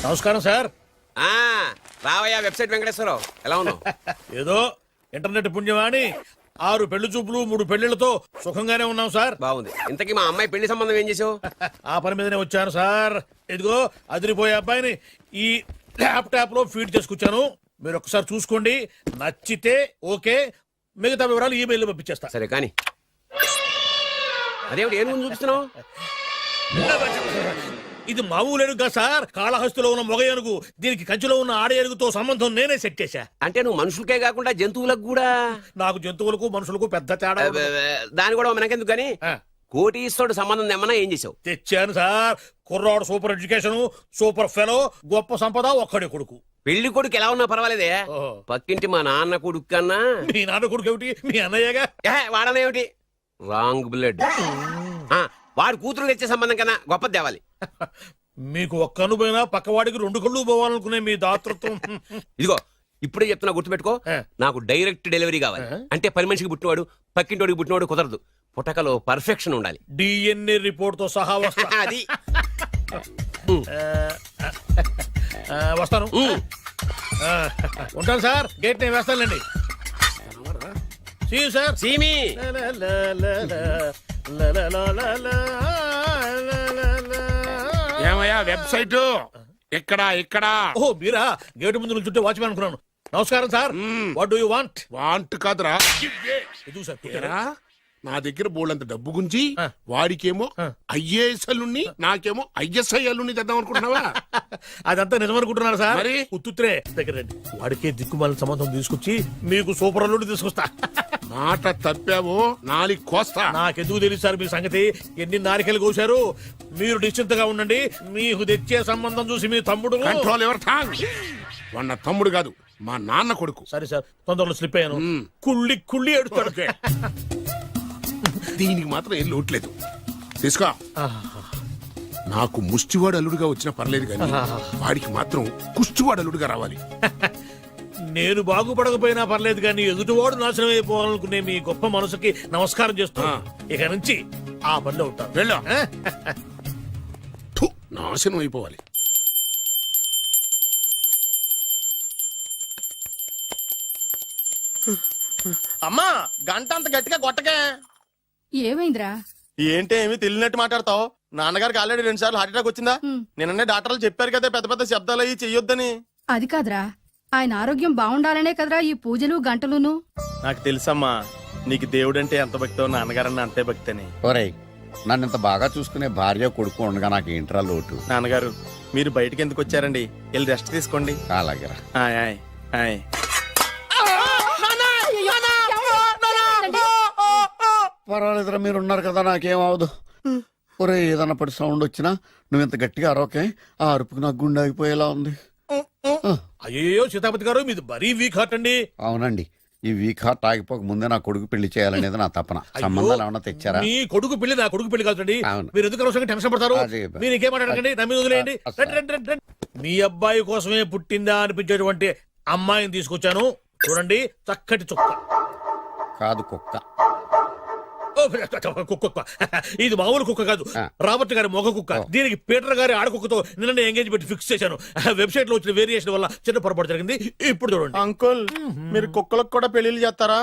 నమస్కారం సార్. రావయ్యా వెబ్సైట్ వెంకటేశ్వరరావు, ఎలా ఉన్నావు? ఏదో ఇంటర్నెట్ పుణ్యమాని 6 పెళ్లి చూపులు 3 పెళ్లిళ్లతో సుఖంగానే ఉన్నాం సార్. బాగుంది. ఇంతకీ మా అమ్మాయి పెళ్లి సంబంధం ఏం చేసావు? ఆ పని మీదనే వచ్చాను సార్. ఇదిగో అదిరిపోయే అబ్బాయిని ఈ ల్యాప్టాప్ లో ఫీడ్ చేసుకొచ్చాను. మీరు ఒకసారి చూసుకోండి, నచ్చితే ఓకే, మిగతా వివరాలు ఈమెయిల్ పంపించేస్తా. సరే కానీ అదేమిటి ఏం ముందు చూపిస్తున్నావు? ఇది మామూలు ఏనుగు సార్, కాళహస్తిలో ఉన్న మొగ ఏనుగు. దీనికి కంచిలో ఉన్న ఆడ ఏనుగుతో సంబంధం నేనే సెట్ చేశా. అంటే నువ్వు మనుషులకే కాకుండా జంతువులకు కూడా? నాకు జంతువులకు మనుషులకు పెద్ద తేడా. దాని కూడా మనకెందుకు కానీ కోటీశ్వరుడు సంబంధం ఏమన్నా ఏం చేసావు? తెచ్చాను సార్. కుర్రాడు సూపర్ ఎడ్యుకేషన్, సూపర్ ఫెలో, గొప్ప సంపద, ఒక్కడే కొడుకు. పెళ్లి కొడుకు ఎలా ఉన్నా పర్వాలేదే, పక్కింటి మా నాన్న కొడుకు కన్నా. మీ నాన్న కొడుకు ఏమిటి, మీ అన్నయ్యగా? వాడనేమిటి, రాంగ్ బ్లడ్. వాడు కూతురు తెచ్చే సంబంధం కన్నా గొప్పది తేవాలి. మీకు ఒక్క అనుభవైనా పక్కవాడికి 2 కళ్ళు పోవాలనుకునే మీ దాతృత్వం. ఇదిగో ఇప్పుడే చెప్తున్నా, గుర్తుపెట్టుకో. నాకు డైరెక్ట్ డెలివరీ కావాలి. అంటే పని మనిషికి పుట్టినవాడు పక్కింటోడికి పుట్టినవాడు కుదరదు. పుట్టకలో పర్ఫెక్షన్ ఉండాలి. డిఎన్ఏ రిపోర్ట్ తో సహా వస్తా. అది వస్తాను. ఉంటాను సార్, గేట్ నేను వేస్తానండి. సార్ సీమి ఏమయ్యా వెబ్సైట్ ఎక్కడా? ఓ మీరా, గేటు ముందు నుంచుంటే వాచ్మెన్ అనుకున్నాను. నమస్కారం sir. What do you want? Want కాదురా, ఎదుగు సార్. నా దగ్గర బోళ్ళంత డబ్బు గుంచి వాడికేమో ఐఏఎస్ అల్లుని, నాకేమో ఐఎస్ఐ అల్లుని తెద్దాం అనుకుంటున్నావా? అదంతా నిజమనుకుంటున్నారు సార్. మరి ఉత్తుత్రే దగ్గర రండి. వాడికే దిక్కుమాలిన సంబంధం తీసుకొచ్చి మీకు సూపర్ అల్లుడు తీసుకొస్తా. మాట తప్పావో నాలి కోస్తా. నాకెందుకు తెలియదు సార్ మీ సంగతి. ఎన్ని నారికలు కోశారు. మీరు నిశ్చింతగా ఉండండి. మీకు తెచ్చే సంబంధం చూసి మీ తమ్ముడు. Control your tongue. వాడు తమ్ముడు కాదు, మా నాన్న కొడుకు. సరే సార్, తొందరలో స్లిప్ అయ్యాను. కుళ్ళి కుళ్ళి ఏడుస్తాడు. దీనికి మాత్రం ఏం లోట్లేదు. తీసుకో. నాకు ముష్టివాడు అల్లుడుగా వచ్చినా పర్లేదు కానీ వాడికి మాత్రం కుష్టివాడు అల్లుడుగా రావాలి. నేను బాగుపడకపోయినా పర్లేదు కానీ ఎదుటివాడు నాశనం అయిపోవాలనుకునే మీ గొప్ప మనసుకి నమస్కారం చేస్తున్నా. ఇక నుంచి ఆ పనిలో ఉంటాను. వెళ్ళా. నాశనం అయిపోవాలి. అమ్మా, గంట అంత గట్టిగా కొట్టకే. ఏమైందిరా? ఏంటి ఏమి తెలియనట్టు మాట్లాడతావు? నాన్నగారికి ఆల్రెడీ 2 సార్లు హార్ట్ అటాక్ వచ్చిందా? నిన్ననే డాక్టర్లు చెప్పారు కదా పెద్ద పెద్ద శబ్దాలు అయ్యి చెయ్యొద్దని. అది కాదురా, ఆయన ఆరోగ్యం బాగుండాలనే కదరా ఈ పూజలు గంటలును. నాకు తెలుసమ్మా, నీకు దేవుడంటే ఎంత భక్తో నాన్నగారన్న అంతే భక్తి అని. ఒరేయ్, నన్ను ఇంత బాగా చూసుకునే భార్య కొడుకు ఉండగా నాకు ఏంట్రా లోటు? నాన్నగారు, మీరు బయటికి ఎందుకు వచ్చారండి? వెళ్ళి రెస్ట్ తీసుకోండి. అలాగేరా. ఆయ్ ఆయ్ ఆయ్. పర్వాలేదురా, మీరు ఉన్నారు కదా, నాకేం అవదు. ఒరే, ఏదన్నా పడి సౌండ్ వచ్చినా నువ్వు ఇంత గట్టిగా అరవకే. ఆ అరుపుకి నాకు గుండె ఆగిపోయేలా ఉంది. అయ్యో సీతాపతి గారు, మీది మరీ వీక్ హార్ట్ అండి. అవునండి, ఈ వీక్ హార్ట్ ఆగిపోక ముందే నా కొడుకు పెళ్లి చేయాలనేది నా తపన. సంబంధాలు ఏమన్నా తెచ్చారా? మీ కొడుకు పెళ్లి నా కొడుకు పెళ్లి కాదండి. అవును. మీరు ఎందుకు అవసరంగా టెన్షన్ పడతారు? మీరు ఇంకేమాటండి, నా మీద వదిలేయండి. మీ అబ్బాయి కోసమే పుట్టిందా అనిపించేటువంటి అమ్మాయిని తీసుకొచ్చాను. చూడండి, చక్కటి చుక్క. కాదు, కుక్క. కుక్క. ఇది మామూలు కుక్క కాదు, రాబర్ట్ గారి మొగ కుక్క. దీనికి పీటర్ గారి ఆడకుక్కతో నిన్న ఎంగేజ్మెంట్ ఫిక్స్ చేశాను. వెబ్సైట్ లో వచ్చిన వేరియేషన్ వల్ల చిన్న పొరపాటు జరిగింది. ఇప్పుడు చూడండి. అంకుల్, మీరు కుక్కలకు కూడా పెళ్లిళ్ళు చేస్తారా?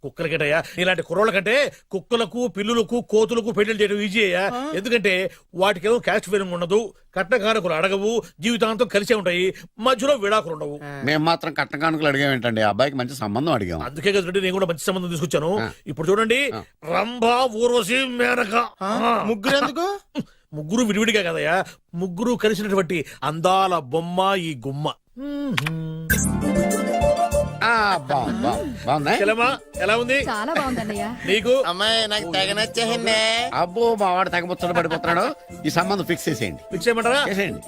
కుక్కలకేటయ్యా, ఇలాంటి కుర్రోళ్ళ కంటే కుక్కలకు, పిల్లులకు, కోతులకు పెళ్లి చేయడం ఈజీ అయ్యా. ఎందుకంటే వాటికేమో క్యాస్ట్ ఫీలింగ్ ఉండదు, కట్నకానుకలు అడగవు, జీవితాంతం కలిసే ఉంటాయి, మధ్యలో విడాకులు ఉండవు. మేము మాత్రం కట్న కానుకలు అడిగామేంటండి? అబ్బాయికి మంచి సంబంధం అడిగాం. అందుకే కదండి నేను కూడా మంచి సంబంధం తీసుకొచ్చాను. ఇప్పుడు చూడండి, రంభా, ఊర్వశి, మేనక. ముగ్గురు ఎందుకు? ముగ్గురు విడివిడిగా కదయ్యా, ముగ్గురు కలిసినటువంటి అందాల బొమ్మ ఈ గుమ్మ. ఎలా ఉంది? చాలా బాగుందన్నయ్య. నీకు? అమ్మాయి నాకు తెగ నచ్చేసిందే. అబ్బో, మా వాడు తగ్గబుచ్చట పడిపోతున్నాడు. ఈ సంబంధం ఫిక్స్ చేసేయండి. ఫిక్స్ చేయమంటారా?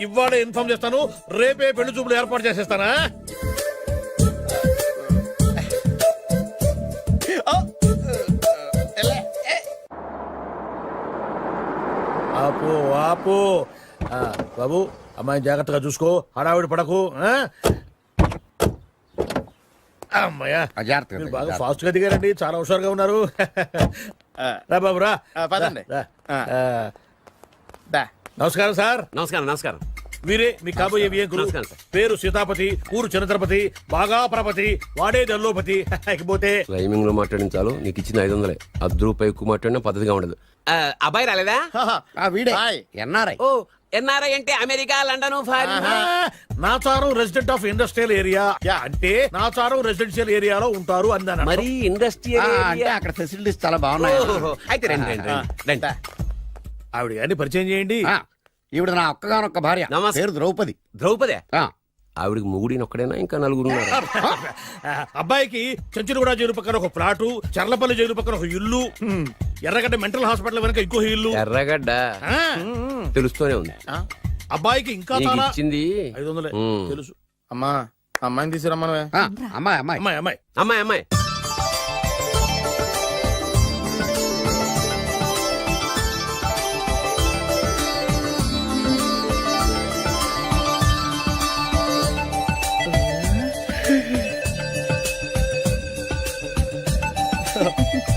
ఇవాళ ఇన్ఫార్మ్ చేస్తాను, రేపే పెళ్లి చూపులు ఏర్పాటు చేసేస్తానా? ఆపు ఆపు. బాబు, అమ్మాయి జాగ్రత్తగా చూసుకో, హడావిడి పడకు. అమ్మాయ్యా, బాగా ఫాస్ట్ గా దిగారండి, చాలా హుషారుగా ఉన్నారు. రా బాబు రా. పదండి. నమస్కారం సార్. నమస్కారం. నమస్కారం. వీరే మీ కాబోయే వియంకులు. నమస్కారం సార్. పేరు సీతాపతి, ఊరు చంద్రపతి, బాగా ప్రపతి, వాడే దల్లోపతి. ఇకపోతే రైమింగ్ లో మాట్లాడించాలు నీకు ఇచ్చిన 500. 10 రూపాయలు ఎక్కువ మాట్లాడినా పద్ధతిగా ఉండదు. అబ్బాయి రాలేదా? ఆ వీడే హాయ్. ఎన్ఆర్ఐ. ఓ ఎన్ఆర్ఐ అంటే America, London, foreign. Nacharam resident of industrial area అంటే నాచారం రెసిడెన్షియల్ ఏరియాలో ఉంటారు అందాను. మరి ఇండస్ట్రియల్ అంటే అక్కడ ఫెసిలిటీస్ చాలా బాగున్నాయి. అయితే రండి రండి రండి రండి. ఆవిడ గారిని పరిచయం చేయండి. ఆ, ఈవిడ నా ఒక్కగానొక్క భార్య. నమస్తే. పేరు ద్రౌపది. ద్రౌపదే ఆ, ఆవిడికి మొగుడిని ఒక్కడైనా ఇంకా నలుగురు ఉన్నారు. అబ్బాయికి చెంచులగూడ జైలు పక్కన ఒక ప్లాటు, చర్లపల్లి జైలు పక్కన ఒక ఇల్లు, ఎర్రగడ్డ మెంటల్ హాస్పిటల్ వెనక ఇంకో ఇల్లు. ఎర్రగడ్డ ఆ, తెలుస్తూనే ఉంది. అబ్బాయికి ఇంకా నీకు చాలా ఇచ్చింది 500 ఉమ్. తెలుసు. అమ్మా అమ్మాయిని తీసుకురమ్మనవే. ఆ, అమ్మాయి అమ్మాయి. అమ్మాయి అమ్మాయి అమ్మాయి అమ్మాయి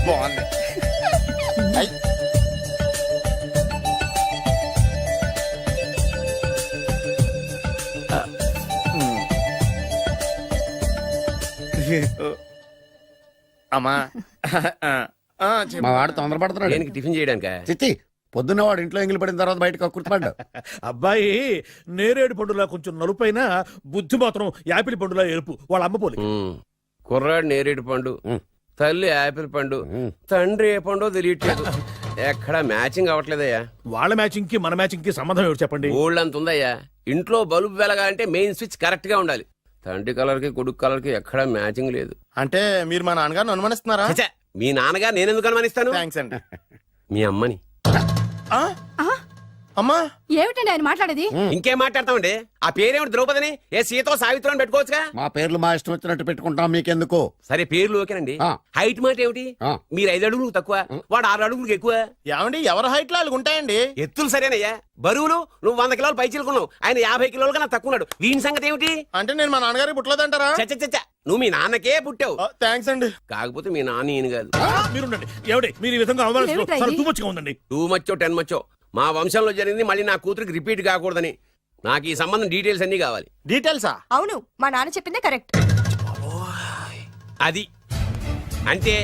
బాగుంది. ఐ. అమ్మా చెప్పు. మా వాడు తొందరపడుతున్నాడు. దేనికి టిఫిన్ చేయడానిక? చిచ్చి పొద్దున్న వాడు ఇంట్లో ఎంగిలి పడిన తర్వాత బయటకు కుర్తుపడ్డాడు. అబ్బాయి నేరేడు పండులా కొంచెం నలుపైన, బుద్ధి మాత్రం యాపిల్ పండులా ఎరుపు. వాళ్ళ అమ్మ పోలి. కుర్రాడు నేరేడు పండు, తల్లి యాపిల్ పండు, తండ్రి ఏ పండో తెలియట్లేదు. ఎక్కడ మ్యాచింగ్ అవ్వట్లేదయ్యా. వాళ్ళ మ్యాచింగ్ కి మన మ్యాచింగ్ కి సంబంధం ఏమిటి చెప్పండి. ఊళ్ళంత ఉందయ్యా. ఇంట్లో బల్బు వెలగాలంటే మెయిన్ స్విచ్ కరెక్ట్ గా ఉండాలి. తండ్రి కలర్ కి కొడుకు కలర్ కి ఎక్కడా మ్యాచింగ్ లేదు. అంటే మీరు మా నాన్నగారిని అనుమానిస్తున్నారా? ఛ, మీ నాన్నగారు నేనెందుకు అనుమానిస్తాను? థ్యాంక్స్ అండి. మీ అమ్మని. ఆ? అమ్మా ఏమిటండి ఆయన మాట్లాడేది? ఇంకేం మాట్లాడతామండి? ఆ పేరేమిటి ద్రౌపదిని? ఏ సీతో సావిత్రం అని పెట్టుకోవచ్చుగా. మా పేర్లు మా ఇష్టం వచ్చినట్టు పెట్టుకుంటాం, మీకెందుకు? సరే పేర్లు ఓకేనండి. ఆ. హైట్ మాట ఏమిటి? ఆ. మీరు 5 అడుగులు తక్కువ, వాడు 6 అడుగులకు ఎక్కువ. ఏమండి ఎవరి హైట్ లో వాళ్ళకి ఉంటాయండి. ఎత్తులు సరేనయ్యా. బరువులు నువ్వు 100 కిలోలు పై చిలుకున్నావు, ఆయన 50 కిలోలు కన్నా తక్కువ ఉన్నాడు. వీని సంగతి ఏమిటి? అంటే నేను మా నాన్నగారికి పుట్టలేదంటారా? చచ్చ నువ్వు మీ నాన్నకే పుట్టావు. థ్యాంక్స్ అండి. కాకపోతే మీ నాన్న ఈయన కాదు. మీరుండండి. ఏమిటి మీరు ఈ విధంగా అవమానిస్తున్నారు? ఏమిటా చాలా ఇది? తూమచ్చిగా ఉందండి. 2 మచ్చో 10 మచ్చో మా వంశంలో జరిగింది మళ్ళీ నా కూతురికి రిపీట్ కాకూడదని నాకు ఈ సంబంధం డీటెయిల్స్ అన్ని కావాలి. డీటెయిల్సా? అవును మా నాన్న చెప్పిందే కరెక్ట్. అది అంటే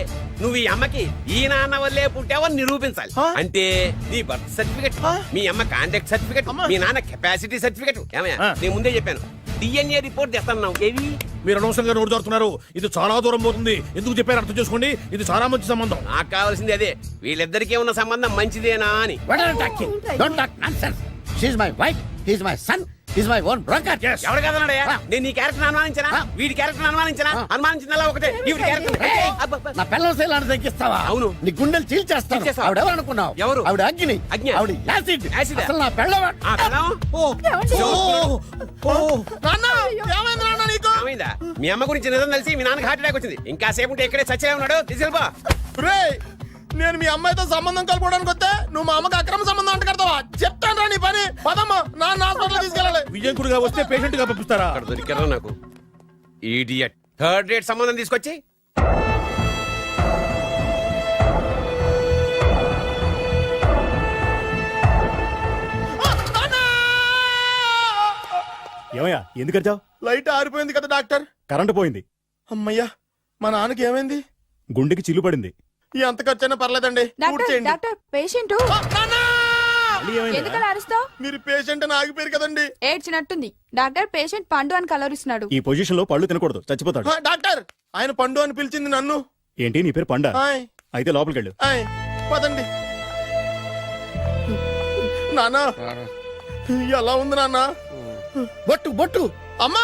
నువ్వు ఈ అమ్మకి ఈ నాన్న వల్లే పుట్టావని నిరూపించాలి. ఆ? అంటే నీ బర్త్ సర్టిఫికెట్, మీ అమ్మ కాంటాక్ట్ సర్టిఫికెట్, మీ నాన్న కెపాసిటీ సర్టిఫికెట్. ఏమయ్యా ఆ. నేను ముందే చెప్పాను డిఎన్ఏ రిపోర్ట్ తెస్తాను. ఏవి? మీరు అనవసరంగా నోరు జారుతున్నారు. ఇది చాలా దూరం పోతుంది. ఎందుకు చెప్పారు అర్థం చేసుకోండి. ఇది చాలా మంచి సంబంధం. నాకు కావాల్సింది అదే, వీళ్ళిద్దరికీ ఉన్న సంబంధం మంచిదేనా అని. What are you talking? Don't talk nonsense. She's my wife, he's my son, he's my own brother. Yes. ఎవరు కదన్నాడయ్యా? ఆ. నేను నీ క్యారెక్టర్ అనుమానించనా? ఆ. వీడి క్యారెక్టర్ అనుమానించనా? ఆ. అనుమానించిందల్లా ఒకటే. వీడి క్యారెక్టర్ Hey, నా పిల్లల శైలాన్ని తగ్గిస్తావా? అవును. నీ గుండెలు చీల్చేస్తాను. చీల్చేస్తావా? ఆవిడ ఎవరు అనుకున్నావు? ఎవరు? ఆవిడ అగ్ని. అగ్ని. ఆవిడ యాసిడ్. యాసిడా? అసలు నా పిల్లవ. ఏమైంది నాన్న నీకు? ఏమైందా? మీ అమ్మ గురించి నిజం తెలిసి మీ నాన్నకి హార్ట్ అటాక్ వచ్చింది. ఇంకా సేపు ఉంటే ఇక్కడే చచ్చే ఉన్నాడు. తీసుకెళ్ళిపో. రేయ్, నేను మీ అమ్మాయితో సంబంధం కలుపుకోవడానికి వస్తే నువ్వు మా అమ్మకి అక్రమ సంబంధం అంట కడతావా? చెప్తాను రా నీ పని. పదమ్మా, నాన్న హాస్పిటల్ తీసుకెళ్ళాలి. విజయంకుడిగా వస్తే పేషెంట్ గా పంపిస్తారా? అక్కడ దొరికారా నాకు ఈడియట్. థర్డ్ రేట్ సంబంధం తీసుకొచ్చి ఏమయ్యా ఎందుకు వచ్చావు? లైట్ ఆరిపోయింది కదా డాక్టర్. కరెంటు పోయింది, అమ్మయ్యా, మా నాన్నకి ఏమైంది? గుండెకి చిల్లు పడింది. ఎంత ఖర్చైనా పర్లేదండి. పూర్తి డాక్టర్ చేయండి. డాక్టర్ పేషెంట్ నాన్న! మళ్ళీ ఏమైందిరా? ఎందుకలా అరుస్తావు? మీరు పేషెంట్ అని ఆగిపోయారు కదండి. ఏడ్చినట్టుంది. డాక్టర్ పేషెంట్ పండు అని కలరిస్తున్నాడు. ఈ పొజిషన్ లో పళ్ళు తినకూడదు, చచ్చిపోతాడు. డాక్టర్, ఆయన పండు అని పిలిచింది నన్ను. ఏంటి నీ పేరు పండా? ఆయ్, అయితే లోపలికి వెళ్ళు. ఆయ్, పదండి. నాన్న ఎలా ఉంది నాన్న? బొట్టు బొట్టు. అమ్మా,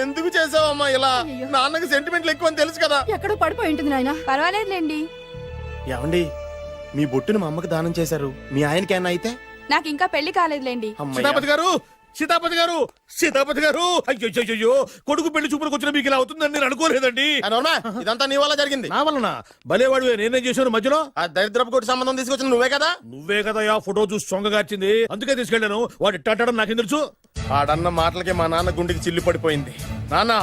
ఎందుకు చేసావమ్మా ఇలా? అయ్యో. నాన్నకి సెంటిమెంట్లు ఎక్కువ అని తెలుసు కదా. ఎక్కడో పడిపోయి ఉంటుంది నాయన. పర్వాలేదులేండి. ఏమండి, మీ బొట్టును మా అమ్మకి దానం చేశారు. మీ ఆయనకి ఏమన్నా అయితే? నాకు ఇంకా పెళ్లి కాలేదులేండి. అమ్మయ్య. సీతాపతి గారు, సీతాపతి గారు, సీతాపతి గారు. అయ్యో, కొడుకు పెళ్లి చూపులకు వచ్చిన మీకు ఇలా అవుతుందని నేను అనుకోలేదండి. ఆ, నోర్మా, ఇదంతా నీ వల్ల జరిగింది. నా వలన భలేవాడు నేనేం చేశాను మధ్యలో? ఆ దరిద్రపు కొట్టి సంబంధం తీసుకొచ్చిన నువ్వే కదా. నువ్వే కదా ఆ ఫోటో చూసి సొంగగార్చింది. అందుకే తీసుకెళ్ళాను. వాడు ఇట్టాడని నాకేం తెలుసు? ఆడన్న మాటలకి మా నాన్న గుండెకి చిల్లు పడిపోయింది. నాన్న,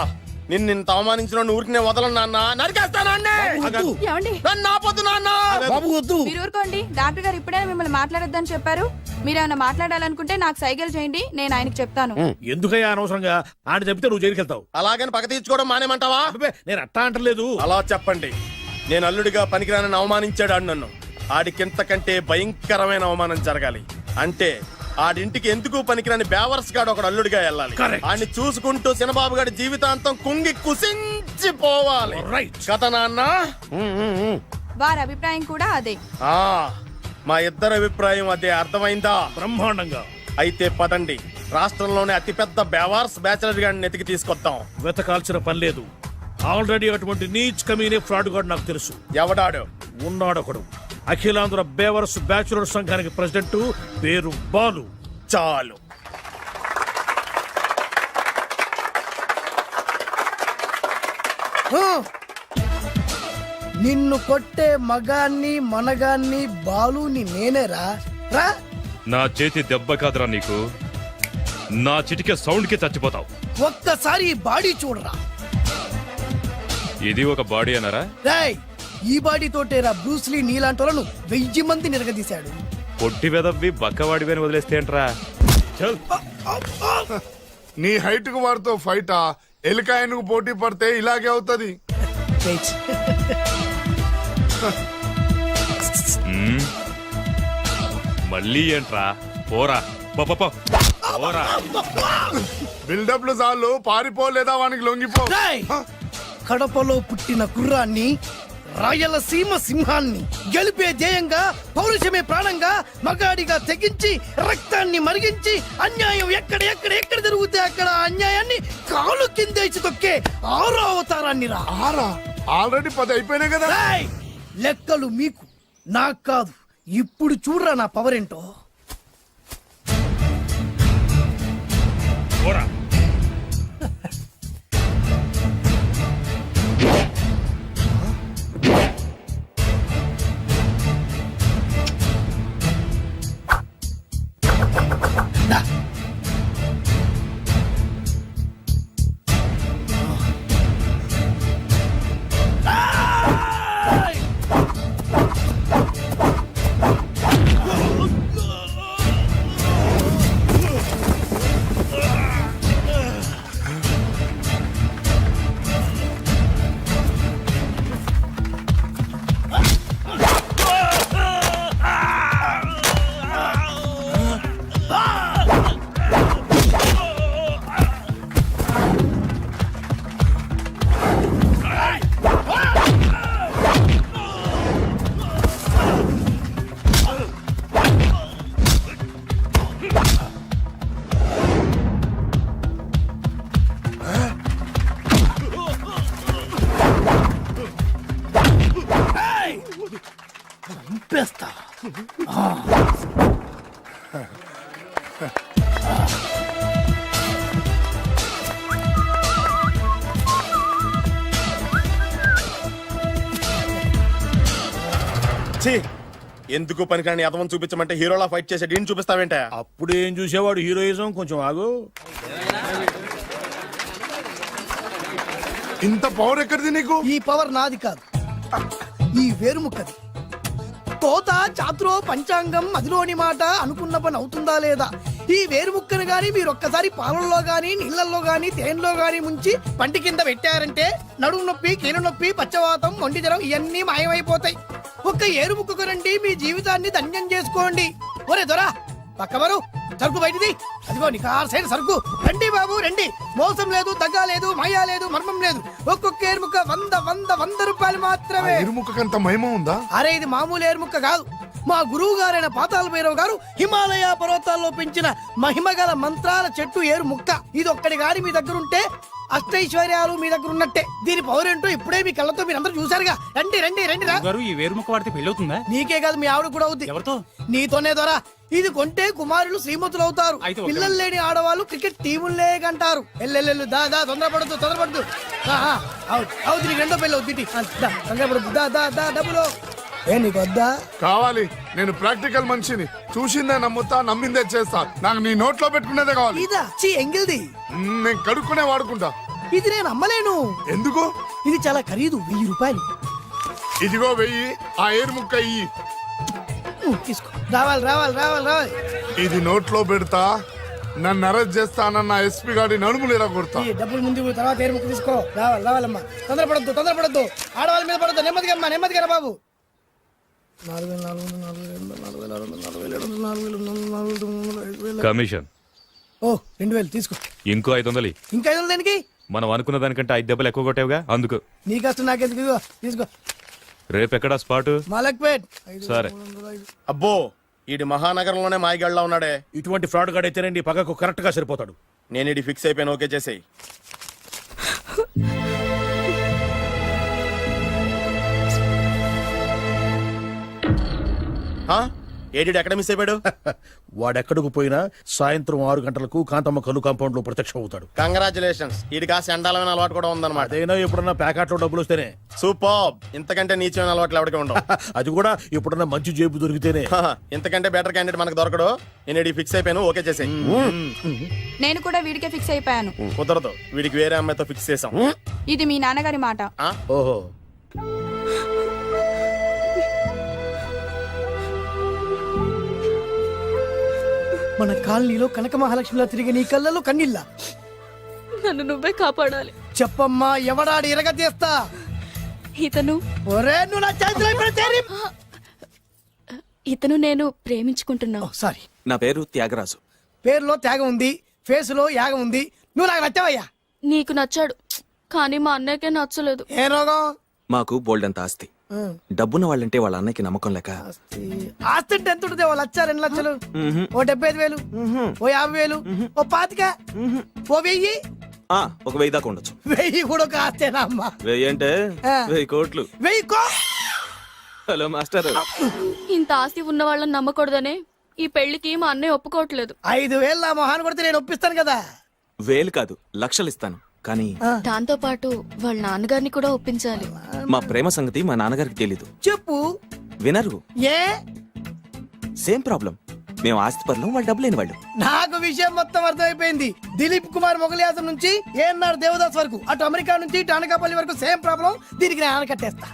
నిన్ను అవమానించిన ఊరికి నేను వదలను నాన్న, నరికేస్తానండి. ఏమండి నన్ను ఆపొద్దు నాన్న. బాబు వద్దు. మీరు ఊరుకోండి. డాక్టర్ గారు ఇప్పుడే మిమ్మల్ని మాట్లాడొద్దని చెప్పారు. మీరేమైనా మాట్లాడాలనుకుంటే నాకు సైగలు చేయండి, నేను ఆయనకి చెప్తాను. ఎందుకయ్యా అనవసరంగా ఆయన చెప్తే నువ్వు జైలుకి వెళ్తావు. అలాగని పక్క తీర్చుకోవడం మానేమంటావా? అబ్బే, నేను అట్టా అంటలేదు. అలా చెప్పండి. నేను అల్లుడిగా పనికిరానని అవమానించాడు ఆడు నన్ను. ఆడికింతకంటే భయంకరమైన అవమానం జరగాలి. అంటే ఆడింటికి ఎందుకు పనికిరాని బేవర్స్ గాడు ఒకడు అల్లుడిగా వెళ్ళాలి. Correct. ఆడిని చూసుకుంటూ చిన్నబాబు గారి జీవితాంతం కుంగి కుసించిపోవాలి. Right. కథ నాన్న. వారి అభిప్రాయం కూడా అదే. ఆ, మా ఇద్దరి అభిప్రాయం అదే. అర్థమైందా? బ్రహ్మాండంగా. అయితే పదండి, రాష్ట్రంలోనే అతిపెద్ద బేవార్స్ బ్యాచిలర్ గాడిని ఎతికి తీసుకొద్దాం. వెతకాల్సిన పని లేదు. ఆల్రెడీ అటువంటి నీచ్ కమీనే ఫ్రాడ్ గాడు నాకు తెలుసు. ఎవడాడు? ఉన్నాడొకడు. అఖిలాంధ్ర బేవరస్ బ్యాచులర్ సంఘానికి ప్రెసిడెంట్, పేరు బాలు. చాలు. నిన్ను కొట్టే మగాన్ని మనగాన్ని బాలుని నేనేరా రా. నా చేతి దెబ్బ కాదురా నీకు, నా చిటికే సౌండ్ కి చచ్చిపోతావు. ఒక్కసారి ఈ బాడీ చూడరా. ఇది ఒక బాడీ అన్నారా? రాయ్, ఈ బాడీ తోటేరా బ్రూస్లీ నీలాంటోలను 1000 మంది నిరగదీశాడు. పొట్టి వెదవ్వి బక్కవాడివని వదిలేస్తే ఏంట్రా? చల్. నీ హైట్ కు వాడితో ఫైటా? ఎలికాయనకు పోటీ పడితే ఇలాగే అవుతది. వెయిట్. మ్మ్. మళ్ళీ ఏంట్రా? పోరా పో, పో, పో. పోరా. బిల్డప్లు చాలు, పారిపోలేదా వానికి లొంగిపో. రాయ్, కడపలో పుట్టిన కుర్రాన్ని, రాయలసీమ సింహాన్ని గెలిపే ధ్యేయంగా, పౌరుషమే ప్రాణంగా, మగాడిగా తెగించి రక్తాన్ని మరిగించి, అన్యాయం ఎక్కడ జరుగుతే అక్కడ అన్యాయాన్ని కాలు కిందేసి తొక్కే 6వ అవతారాన్ని రా. ఆల్రెడీ 10 అయిపోయినాయి కదా. రాయ్, లెక్కలు మీకు, నాకు కాదు. ఇప్పుడు చూడరా నా పవర్ ఏంటో. పోరా. చంపేస్తా. ఛీ, ఎందుకు పనికిరాని అదవం చూపించమంటే హీరోలా ఫైట్ చేసే డీన్ చూపిస్తావేంట? అప్పుడు ఏం చూసేవాడు హీరోయిజం. కొంచెం ఆగు. ఇంత పవర్ ఎక్కడిది నీకు? ఈ పవర్ నాది కాదు, ఈ వేరుముక్కది. తోత చాతురో పంచాంగం అదిలోని మాట అనుకున్న పని అవుతుందా లేదా? ఈ వేరుముక్కను గాని మీరు ఒక్కసారి పాలల్లో గాని నీళ్లలో గాని తేనెలో గాని ముంచి పంటి కింద పెట్టారంటే నడుము నొప్పి, కీలు నొప్పి, పచ్చవాతం, మొండి జ్వరం ఇవన్నీ మాయమైపోతాయి. ఒక్క ఏరుముక్కకు రండి, మీ జీవితాన్ని ధన్యం చేసుకోండి. ఒరే దొరా, పక్కవరు సరుకు బయటిది. అదిగో నికార్సైన సరుకు. రండి బాబు రండి. మోసం లేదు, దగ్గ లేదు, మాయా లేదు, మర్మం లేదు. ఒక్కొక్క ఏరుముక్క 100 రూపాయలు మాత్రమే. ఇరుముఖకంత మహిమ ఉందా? అరే, ఇది మామూలు ఏరుముక్క కాదు. మా గురువు గారైన పాతాళ భైరవ్ గారు హిమాలయ పర్వతాల్లో పెంచిన మహిమగల మంత్రాల చెట్టు ఏరు ముక్క. ఇది ఒక్కడి గాని మీ దగ్గర ఉంటే అష్టైశ్వర్యాలు మీ దగ్గర ఉన్నట్టే. దీని పవర్ ఏంటో ఇప్పుడే మీ కళ్ళతో మీరు అందరూ చూసారుగా. రండి రండి రండి రా. ఈ వేరుముఖ వాడితే పెళ్ళవుతుందా? నీకే కాదు, మీ ఆవిడ కూడా అవుద్ది. ఎవరితో? నీతోనే ద్వారా. ఇది కొంటే కుమారులు శ్రీమంతులు అవుతారు. పిల్లలు లేని ఆడవాళ్ళు క్రికెట్ టీములే కంటారు. ఎల్లెల్లెల్లు దా దా, తొందరపడద్దు. అవుతుంది, నీకు రెండో పెళ్ళి అవుతుంది. తొందరపడద్దు, దా దా దా, డబ్బులు ఏ నీకు వద్దా? కావాలి. నేను ప్రాక్టికల్ మనిషిని. చూసిందే నమ్ముతా, నమ్మిందే చేస్తా. నాకు నీ నోట్లో పెట్టుకునేదే కావాలి. ఇదా చీ ఎంగిల్ది. నేను కడుక్కునే వాడుకుంటా. ఇది నేను అమ్మలేను. ఎందుకు? ఇది చాలా ఖరీదు, 1000 రూపాయలు. ఇదిగో వెయ్యి, ఆ ఏరు ముక్క ఇయ్యి. తీసుకో. రావాలి రావాలి రావాలి రావాలి. ఇది నోట్లో పెడతా, నన్ను అరెస్ట్ చేస్తానన్న ఎస్పీ గారి నడుములు ఇలా కొడతా. ఈ డబ్బులు ముందు తర్వాత ఏరు ముక్క తీసుకో. రావాలి రావాలమ్మా. తొందరపడద్దు. ఆడవాళ్ళ మీద పడద్దు. నెమ్మదిగా అమ్మా, నెమ్మదిగా రా బాబు. 4,400, కమిషన్ ఓ 2,000 తీసుకో. ఇంకో 500. ఇంకా 500 దేనికి? మనం అనుకున్న దానికంటే 5 దెబ్బలు ఎక్కువ కొట్టావుగా అందుకు. నీ కష్టం నాకెందుకు? ఇదిగో తీసుకో. రేపు ఎక్కడా స్పాట్? మలక్పేట్. సరే. అబ్బో ఈడి మహానగరంలోనే మాయగాళ్ళ ఉన్నాడే. ఇటువంటి ఫ్రాడ్ గాడు అయితేనండి పగకు కరెక్ట్ గా సరిపోతాడు. నేను ఇది ఫిక్స్ అయిపోయాను, ఓకే చేసేయి. ఏడి ఎక్కడ మిస్ అయిపోయాడు? వాడెక్కడికి పోయినా సాయంత్రం 6 గంటలకు కాంతమ్మ కల్లు కాంపౌండ్ లో ప్రత్యక్షం అవుతాడు. కంగ్రాచులేషన్స్, ఈడి కాస్త ఎండాలమైన అలవాటు కూడా ఉందన్నమాట. అదైనా ఎప్పుడన్నా ప్యాకెట్లో డబ్బులు వస్తేనే. సూపర్, ఇంతకంటే నీచమైన అలవాట్లు ఎవరికి ఉండవు. అది కూడా ఎప్పుడన్నా మంచి జేబు దొరికితేనే. ఇంతకంటే బెటర్ క్యాండిడేట్ మనకు దొరకడు. నేను ఇది ఫిక్స్ అయిపోయాను, ఓకే చేసేయి. నేను కూడా వీడికే ఫిక్స్ అయిపోయాను. కుదరదు, వీడికి వేరే అమ్మాయితో ఫిక్స్ చేసాం. ఇది మీ నాన్నగారి మాట. ఓహో, మన కాలనీలో కనక మహాలక్ష్మిలా తిరిగి నీ కళ్ళలో కన్నీళ్ళ. నన్ను నువ్వే కాపాడాలి. చెప్పమ్మా, ఎవడాడి ఎరగ తీస్తా. ఇతను ఒరే నువ్వు నా చేతిలో పెడితేరి. ఇతను నేను ప్రేమించుకుంటున్నావు. సారీ, నా పేరు త్యాగరాజు. పేరులో త్యాగం ఉంది, ఫేసులో యాగం ఉంది. నువ్వు నాకు నచ్చావయ్యా. నీకు నచ్చాడు, కానీ మా అన్నయ్యకే నచ్చలేదు. ఏ రోగం? మాకు బోల్డంత ఆస్తి. డబ్బున్న వాళ్ళంటే వాళ్ళ అన్నకి నమ్మకం లేక ఆస్తి అంటే ఎంత ఉంటుంది? 1,00,000, 2 లక్షలు, ఓ 75,000, ఓ 50,000, ఓ 25,000, ఓ 1000. ఒక 1000 దాకా ఉండొచ్చు. 1000 కూడా ఒక ఆస్తేనా అమ్మా? 1000 అంటే ఆ. 1000 కోట్లు. 1000 హలో మాస్టర్. ఇంత ఆస్తి ఉన్న వాళ్ళని నమ్మకూడదనే ఈ పెళ్లికి మా అన్నయ్య ఒప్పుకోవట్లేదు. 5,000 నా మొహాన్ని కొడితే నేను ఒప్పిస్తాను కదా. 1000 కాదు, లక్షలు ఇస్తాను. కానీ దాంతో పాటు వాళ్ళ నాన్నగారిని కూడా ఒప్పించాలి. మా ప్రేమ సంగతి మా నాన్నగారికి తెలీదు. చెప్పు. వినరు. ఏ? Same problem. మేము ఆస్తి పనులు, వాళ్ళు డబ్బు లేని వాళ్ళు. నాకు విషయం మొత్తం అర్థమైపోయింది. దిలీప్ కుమార్ మొగలియాసం నుంచి ఏఎన్ఆర్ దేవదాస్ వరకు, అటు అమెరికా నుంచి ఇటు అనకాపల్లి వరకు సేమ్ ప్రాబ్లం. దీనికి నేను ఆనకట్టేస్తా.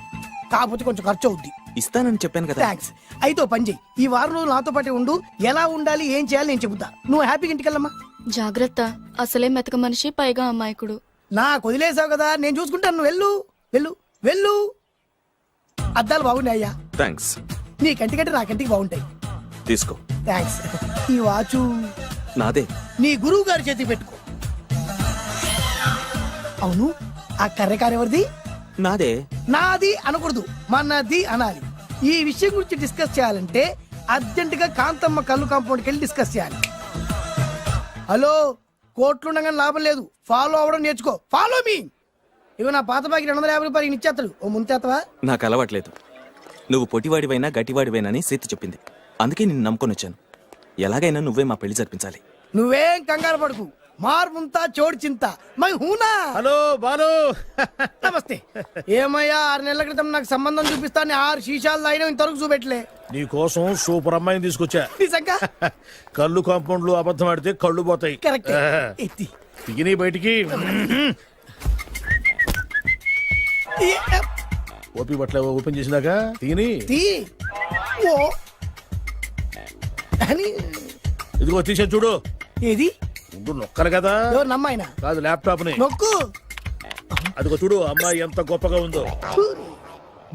కాకపోతే కొంచెం ఖర్చు అవుద్ది. ఇస్తానని చెప్పాను కదా. థ్యాంక్స్. అయితే ఓ పని చెయ్యి, ఈ వారం రోజులు నాతో పాటే ఉండు. ఎలా ఉండాలి, ఏం చేయాలి నేను చెబుతా. నువ్వు హ్యాపీగా ఇంటికెళ్ళమ్మా. జాగ్రత్త, అసలే మెతక మనిషి, పైగా అమాయకుడు. నాకు వదిలేసావు కదా, నేను చూసుకుంటాను. నువ్వు వెళ్ళు వెళ్ళు వెళ్ళు. అద్దాలు బాగున్నాయి అయ్యా. థ్యాంక్స్. నీ కంటికంటే నా కంటికి బాగుంటాయి. తీసుకో. థ్యాంక్స్. ఈ వాచు నాదే. నీ గురువు గారి చేతికి పెట్టుకో. అవును, ఆ కర్రెకారు ఎవరిది? నాదే. నాది అనకూడదు, మనది అనాలి. ఈ విషయం గురించి డిస్కస్ చేయాలంటే అర్జెంట్ గా కాంతమ్మ కల్లు కాంపౌండ్కి వెళ్ళి డిస్కస్ చేయాలి. హలో, కోట్లుండగానే లాభం లేదు. ఫాలో అవ్వడం నేర్చుకో. Follow me. ఇవి నా పాత బాకి 250 రూపాయలు ఇచ్చేస్తాడు. ఓ ముంతేత్తవా? నాకు అలవాట్లేదు. నువ్వు పొట్టివాడివైనా గట్టివాడివైనా అని సీత చెప్పింది. అందుకే నిన్ను నమ్ముకొని వచ్చాను. ఎలాగైనా నువ్వే మా పెళ్లి జరిపించాలి. నువ్వేం కంగారు పడుకు. మార్ ముంతా చోడు చింత మై హూనా. హలో బాలు. నమస్తే. ఏమయ్యా, 6 నెలల క్రితం నాకు సంబంధం చూపిస్తాను 6 శీషాలు అయినా ఇంతవరకు చూపెట్టలే. నీ కోసం సూపర్ అమ్మాయిని తీసుకొచ్చా. నిజంగా? కళ్ళు కాంపౌండ్ లో అబద్ధం ఆడితే కళ్ళు పోతాయి. కరెక్ట్. ఎత్తి. తిగిని బయటికి. ఓపి బట్ల ఓపెన్ చేసినాక తిని. తీ. ఓ అని. ఇదిగో తీసే చూడు. ఏది? ఉండు, నొక్కరు కదా. ఎవరు నమ్మాయినా? కాదు, ల్యాప్టాప్ ని నొక్కు. అదిగో చూడు, అమ్మాయి ఎంత గొప్పగా ఉందో.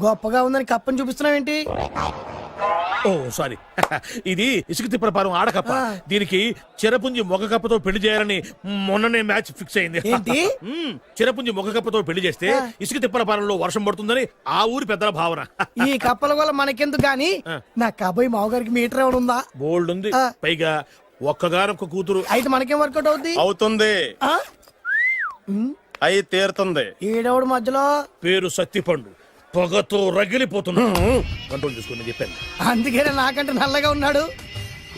గొప్పగా ఉందని కప్పని చూపిస్తున్నావేంటి? ఓ సారీ. ఇది ఇసుక తిప్పల పారం ఆడకప్ప. దీనికి చిరపుంజి మొగ కప్పతో పెళ్లి చేయాలని మొన్ననే మ్యాచ్ ఫిక్స్ అయింది. ఏంటి? చిరపుంజి మొగ కప్పతో పెళ్లి చేస్తే ఇసుక తిప్పల పారంలో వర్షం పడుతుందని ఆ ఊరి పెద్దల భావన. ఈ కప్పల వల్ల మనకెందుకు గాని, నా కాబోయే మావగారికి మీటర్ ఏమైనా ఉందా? బోల్డ్ ఉంది. పైగా ఒక్కగానొక్క కూతురు. అయితే మనకేం వర్కౌట్ అవుద్ది? అవుతుంది, ఆ? అయి తీరుతుంది. ఈడవుడు మధ్యలో పేరు సత్తిపండు. పొగతో రగిలిపోతున్నా. కంట్రోల్ చేసుకుని చెప్పాను. అందుకేనే నాకంటే నల్లగా ఉన్నాడు.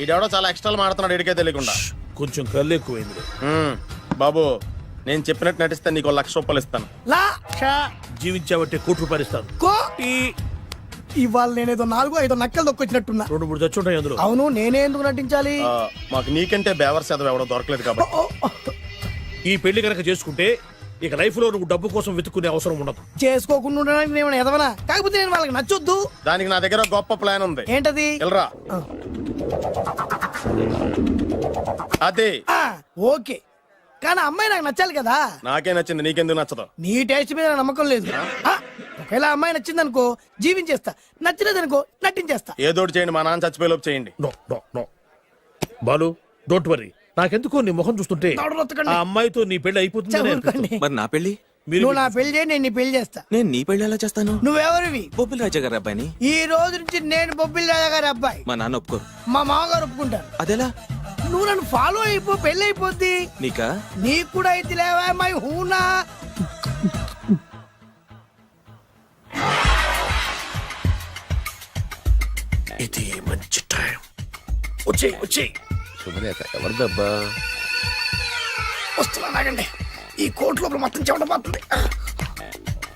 ఈడెవడో చాలా ఎక్స్ట్రాలు మాడుతున్నాడు, ఇడికే తెలియకుండా. కొంచెం కళ్ళు ఎక్కువైంది. బాబు, నేను చెప్పినట్టు నటిస్తే నీకు 1,00,000 రూపాయలు ఇస్తాను. లా జీవించాబట్టే ₹1,00,000 ఇస్తాను. కో. ఇవాళ నేనేదో 4-5 నక్కలు దొక్కొచ్చినట్టున్నా. 2-3 చచ్చుంటాయి అందులో. అవును, నేనే ఎందుకు నటించాలి? మాకు నీకంటే బేవర్ శాతం ఎవడో దొరకలేదు కాబట్టి. ఈ పెళ్లి కనుక చేసుకుంటే ఇక లైఫ్ లో నువ్వు డబ్బు కోసం వెతుక్కునే అవసరం ఉండదు. చేసుకోకుండా ఉండడానికి నేను ఎదవనా? కాకపోతే నేను వాళ్ళకి నచ్చొద్దు. దానికి నా దగ్గర గొప్ప ప్లాన్ ఉంది. ఏంటది? వెళ్ళరా. అదే. ఓకే, కానీ అమ్మాయి నాకు నచ్చాలి కదా. నాకే నచ్చింది, నీకెందుకు నచ్చదు? నీ టేస్ట్ మీద నాకు నమ్మకం లేదు. ఒకవేళ అమ్మాయి నచ్చింది అనుకో జీవించేస్తా, నచ్చలేదనుకో నటించేస్తా. ఏదోటి చేయండి, మా నాన్న చచ్చిపోయేలోపు చేయండి. No no no Balu, don't worry. నాకెందుకో నీ ముఖం చూస్తుంటే ఆ అమ్మాయితో నీ పెళ్లి అయిపోతుంది. మరి నా పెళ్లి? నువ్వు నా పెళ్లి చేయి, నేను నీ పెళ్లి చేస్తా. నేను నీ పెళ్లి ఎలా చేస్తాను? నువ్వెవరివి? బొబ్బిల్ రాజా గారి అబ్బాయిని. ఈ రోజు నుంచి నేను బొబ్బిల్ రాజా గారి అబ్బాయి. మా నాన్న ఒప్పుకోరు. మా మామగారు ఒప్పుకుంటారు. అదెలా? నువ్వు నన్ను ఫాలో అయిపో, పెళ్లి అయిపోద్ది. నీకా? నీకు కూడా అయితే లేవా మై హూనా. ఇది మంచి టైం. వచ్చేయ్ వచ్చేయ్. శుభలేఖ ఎవరిదబ్బా? వస్తున్నా నాగండి. ఈ కోట్ లోపల మొత్తం చెమట పడుతుంది.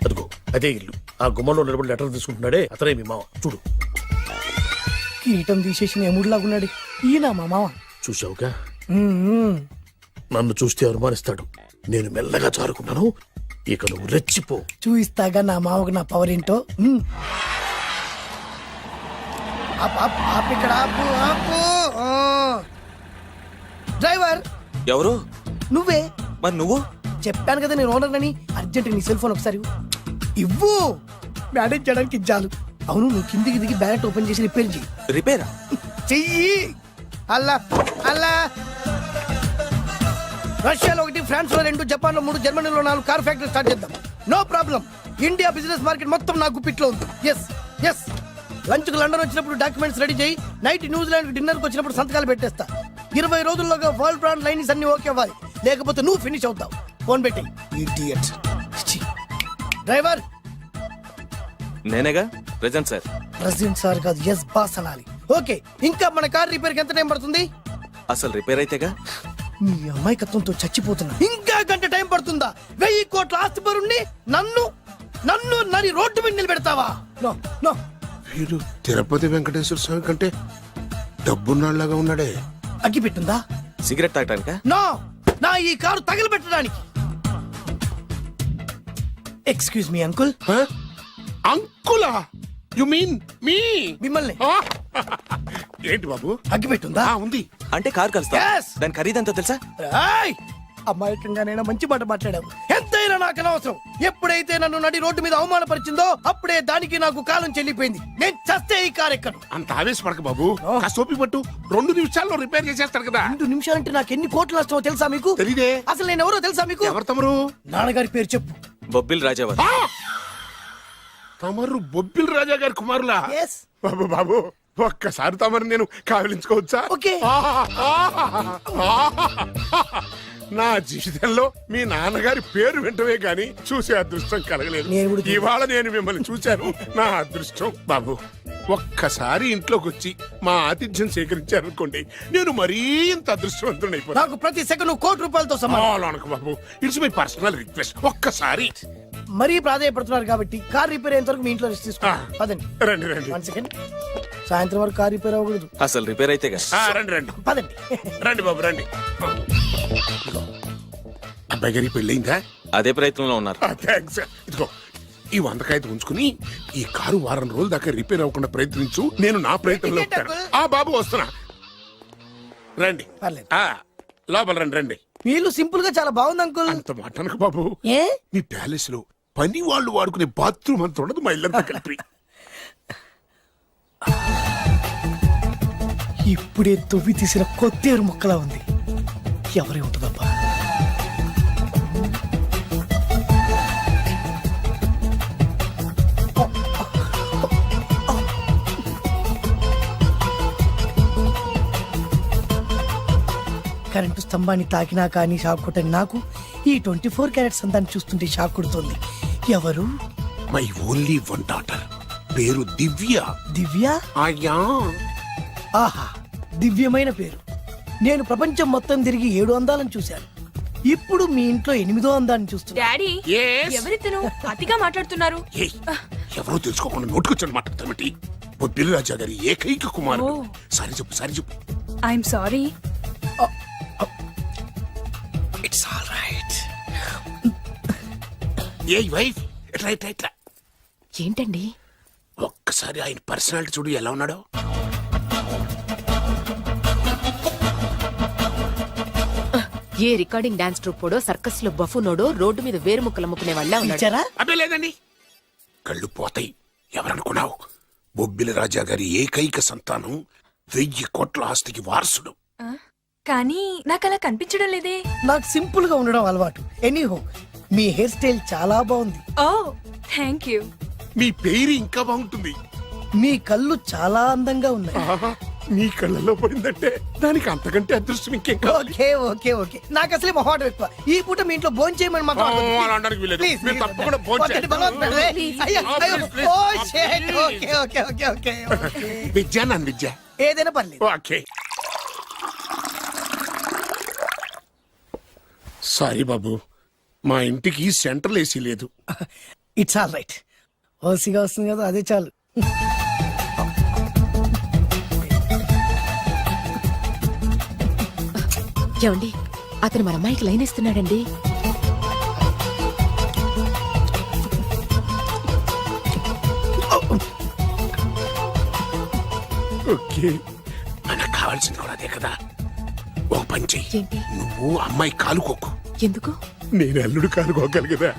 అదిగో అదే ఇల్లు. ఆ గుమ్మంలో నిలబడి లెటర్ తీసుకుంటున్నాడే అతనే మీ మామ. చూడు. కీటం తీసేసిన ఎముడిలాగున్నాడు. ఈయన మా మామ. చూసావుగా, నన్ను చూస్తే అనుమానిస్తాడు. నేను మెల్లగా చారుకున్నాను. ఇక నువ్వు రెచ్చిపో. చూయిస్తాగా నా మామకు నా పవర్ ఏంటో. ఇక్కడ ఆపు, ఆపు. డ్రైవర్ ఎవరు? నువ్వే. మరి నువ్వు? చెప్పాను కదా నేను ఓనర్ అని. అర్జెంట్ నీ సెల్ ఫోన్ ఒకసారి ఇవ్వు. మేనేజ్ చేయడానికి ఇచ్చాలు. అవును, నువ్వు కిందికి దిగి బ్యాలెట్ ఓపెన్ చేసి రిపేర్ చెయ్యి. రిపేరా? చెయ్యి. అల్లా అల్లా. రష్యాలో 1, ఫ్రాన్స్ లో 2, జపాన్ లో 3, జర్మనీలో 4 కార్ ఫ్యాక్టరీ స్టార్ట్ చేద్దాం. No problem. India business market మొత్తం నా గుప్పిట్లో ఉంది. Yes yes. లంచ్ కు లండన్ వచ్చినప్పుడు డాక్యుమెంట్స్ రెడీ చేయి. నైట్ న్యూజిలాండ్ డిన్నర్ కు వచ్చినప్పుడు సంతకాలు పెట్టేస్తా. 20 రోజుల్లోగా వరల్డ్ బ్రాండ్ లైన్స్ అన్ని ఓకే అవ్వాలి. లేకపోతే నువ్వు ఫినిష్ అవుతావు. ఫోన్ పెట్టి. ఇడియట్. డ్రైవర్. నేనేగా ప్రెజెంట్ సార్. ప్రెసిడెంట్ సార్ కాదు, ఎస్ బాస్ అనాలి. ఓకే, ఇంకా మన కార్ రిపేర్ కి ఎంత టైం పడుతుంది? అసలు రిపేర్ అయితేగా. మీ అమాయకత్వంతో చచ్చిపోతున్నా. ఇంకా గంట టైం పడుతుందా? 1000 కోట్ల ఆస్తి పరుణ్ణి నన్ను నన్ను నరి రోడ్డు మీద నిలబెడతావా? No no. వీడు తిరుపతి వెంకటేశ్వర స్వామి కంటే డబ్బున్నాళ్ళగా ఉన్నాడే. అగ్గి పెట్టుందా? సిగరెట్ తాగటానికా? నో, నా ఈ కారు తగలబెట్టడానికి. Excuse me uncle. అంకులా? You mean me? మిమ్మల్ని. ఏంటి బాబు? అగ్గి పెట్టుందా? ఉంది. అంటే కార్ కలుస్తా. Yes. దాని ఖరీదంతా తెలుసా? రాయ్. అమాయకంగానైనా మంచి మాట మాట్లాడావు. ఎంతైనా నాకు అనవసరం. ఎప్పుడైతే నన్ను నడి రోడ్డు మీద అవమానపరిచిందో అప్పుడే దానికి నాకు కాలం చెల్లిపోయింది. నేను చస్తే ఈ కారు ఎక్కను. అంత ఆవేశపడక బాబు. సోపి పట్టు. 2 నిమిషాల్లో రిపేర్ చేసేస్తారు కదా. 2 నిమిషాలంటే నాకు ఎన్ని కోట్లు నష్టమో తెలుసా మీకు? తెలీదే. అసలు నేను ఎవరో తెలుసా మీకు? ఎవరు తమరు? నాన్నగారి పేరు చెప్పు. బొబ్బిల్ రాజావారు. తమరు బొబ్బిల్ రాజా గారి కుమారులా? Yes. బాబు బాబు, ఒక్కసారి తమరు నేను కావలించుకోవచ్చా? ఓకే. నా జీవితంలో మీ నాన్నగారి పేరు వింటమే గాని చూసే అదృష్టం కలగలేదు. ఇవాళ నేను మిమ్మల్ని చూశాను. నా అదృష్టం. బాబు, ఒక్కసారి ఇంట్లోకి వచ్చి మా ఆతిథ్యం సేకరించారనుకోండి, నేను మరీ ఇంత అదృష్టవంతుడైపోతాను. నాకు ప్రతి సెకండ్ 1 కోటి రూపాయలతో సమానం. బాబు, ఇట్స్ మై పర్సనల్ రిక్వెస్ట్. ఒక్కసారి. మరీ ప్రాధాయపడుతున్నారు కాబట్టి కార్ రిపేర్ అయ్యేంత వరకు మీ ఇంట్లో రెస్ట్ తీసుకోండి. పదండి. రండి రండి. 1 సెకండ్. సాయంత్రం వరకు కార్ రిపేర్ అవ్వకూడదు. అసలు రిపేర్ అయితేగా. రండి రండి. పదండి. రండి బాబు రండి. అబ్బాయి గారి పెళ్ళయిందా? అదే ప్రయత్నంలో ఉన్నారు. థ్యాంక్స్. ఇదిగో ఈ 100 కాగితం ఉంచుకుని ఈ కారు వారం రోజుల దాకా రిపేర్ అవ్వకుండా ప్రయత్నించు. నేను నా ప్రయత్నంలో ఉంటాను. బాబు వస్తున్నా. రండి. పర్లేదు. లోపల రండి రండి. వీళ్ళు సింపుల్ గా చాలా బాగుంది అంకుల్. అంత మాటనకు బాబు. ఏ? మీ ప్యాలెస్ లో పని వాళ్ళు వాడుకునే బాత్రూమ్ అంత ఉండదు మా ఇల్లంతా కలిపి. ఇప్పుడే తొవ్వి తీసిన కొత్తేరు ముక్కలా ఉంది. ఎవరే ఉంటుందబ్బా? కరెంటు స్తంభాన్ని తాకినా కానీ షాక్ కొట్టని నాకు ఈ 24 క్యారెట్స్ అందాన్ని చూస్తుంటే షాక్ కొడుతుంది. ఎవరు? My only 1 daughter. పేరు దివ్య. దివ్య? అయ్యా. ఆహా, దివ్యమైన పేరు. నేను ప్రపంచం మొత్తం తిరిగి 7 అందాలను చూశాను. ఇప్పుడు మీ ఇంట్లో 8వ అందాన్ని చూస్తున్నా. డాడీ, ఎవరితను అతిగా మాట్లాడుతున్నారు? ఎవరో తెలుసుకోకుండా నోటుకొచ్చాడు మాట్లాడతామటి. బొబ్బిల్ రాజా గారి ఏకైక కుమారుడు. సారీ చెప్పు, సారీ చెప్పు. I'm sorry. It's all right. A wife ఇట్లా ఇట్లా ఇట్లా ఏంటండి? ఒక్కసారి ఆయన పర్సనాలిటీ చూడు ఎలా ఉన్నాడో. ఏ రికార్డింగ్ డాన్స్ ట్రూపోడో సర్కస్ లో బఫునోడో రోడ్డు మీద వేరు ముక్కలు అమ్ముకునే వాళ్ళ ఉన్నాడు. ఇచ్చారా? అబ్బే లేదండి. కళ్ళు పోతాయి. ఎవరనుకున్నావు? బొబ్బిలి రాజా గారి ఏకైక సంతానం 1000 కోట్ల ఆస్తికి వారసుడు. కానీ నాకు అలా కనిపించడం లేదే. నాకు సింపుల్ గా ఉండడం అలవాటు. ఎనీహో మీ హెయిర్ స్టైల్ చాలా బాగుంది. ఓ థ్యాంక్ యూ. మీ పేరు ఇంకా బాగుంటుంది. మీ కళ్ళు చాలా అందంగా ఉన్నాయి. ఆహా, నీ కళ్ళలో పడిందంటే దానికి అంతకంటే అదృష్టం ఇంకేం కావాలి. ఓకే ఓకే ఓకే నాకు అసలే మొహాటం ఎక్కువ. ఈ పూట మీ ఇంట్లో భోజనం చేయమని మాత్రం అనొద్దు. అలా అనడానికి వీల్లేదు. Please, మీరు please, తప్పకుండా please. భోజనం వద్దండి, చేయండి. బలవంతం పెట్టండి. అయ్యో, అయ్యో. Please, please. Oh, shit. Okay okay okay okay okay. Vidya నన్ను విద్య. ఏదైనా పర్లేదు. ఓకే. సారీ బాబు, మా ఇంటికి సెంట్రల్ ఏసీ లేదు. It's all right. ఓసిగా వస్తుంది కదా, అదే చాలు. ఏమండి, అతను మన అమ్మాయికి లైన్ ఇస్తున్నాడండి. ఓకే, మనకు కావాల్సింది కూడా అదే కదా. ఓ పని చెయ్యి. ఏంటి? నువ్వు అమ్మాయి కాలుకోకు, ఎందుకు? నేను అల్లుడు కాలుకోగలి కదా.